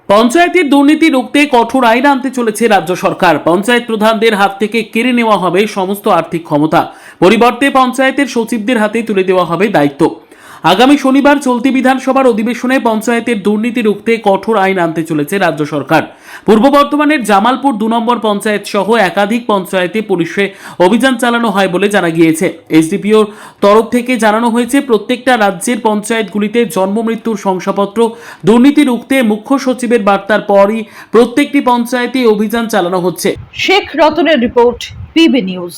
পঞ্চায়েতের দুর্নীতি রুখতে কঠোর আইন আনতে চলেছে রাজ্য সরকার। পঞ্চায়েত প্রধানদের হাত থেকে কেড়ে নেওয়া হবে সমস্ত আর্থিক ক্ষমতা, পরিবর্তে পঞ্চায়েতের সচিবদের হাতে তুলে দেওয়া হবে দায়িত্ব। আগামী শনিবার চলতি বিধানসভার অধিবেশনে পঞ্চায়েতের দুর্নীতি রুখতে কঠোর আইন আনতে চলেছে রাজ্য সরকার। পূর্ব বর্ধমানের জামালপুর 2 নম্বর পঞ্চায়েত সহ একাধিক পঞ্চায়েতে পুলিশে অভিযান চালানো হয় বলে জানা গিয়েছে। এসডিপিওর তরফ থেকে জানানো হয়েছে, প্রত্যেকটা রাজ্যের পঞ্চায়েতগুলিতে জন্ম মৃত্যুর শংসাপত্র দুর্নীতি রুখতে মুখ্য সচিবের বার্তার পরই প্রত্যেকটি পঞ্চায়েতে অভিযান চালানো হচ্ছে। শেখ রতনের রিপোর্ট, পিবি নিউজ।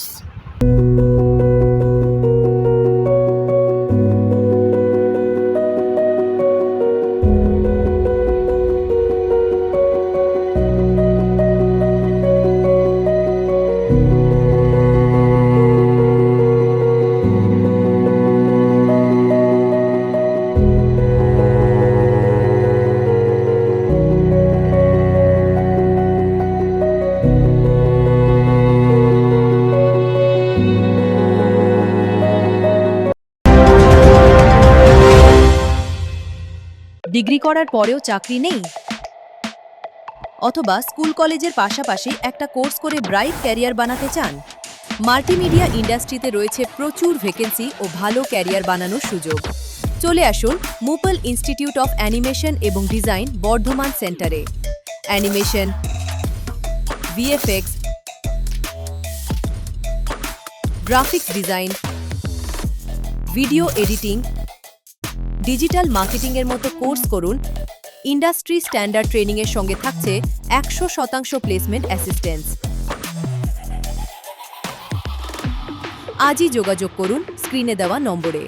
ডিগ্রি করার পরেও চাকরি নেই, অথবা স্কুল কলেজের পাশাপাশি একটা কোর্স করে ব্রাইট ক্যারিয়ার বানাতে চান? মাল্টিমিডিয়া ইন্ডাস্ট্রিতে রয়েছে প্রচুর ভ্যাকেন্সি ও ভালো ক্যারিয়ার বানানোর সুযোগ। চলে আসুন মুপল ইনস্টিটিউট অফ অ্যানিমেশন এবং ডিজাইন বর্ধমান সেন্টারে। Animation, VFX, graphics design, video editing, digital marketing এর মতো কোর্স করুন। ইন্ডাস্ট্রি স্ট্যান্ডার্ড ট্রেনিং এর সঙ্গে থাকছে 100% প্লেসমেন্ট অ্যাসিস্ট্যান্স। আজই যোগাযোগ করুন স্ক্রিনে দেওয়া নম্বরে।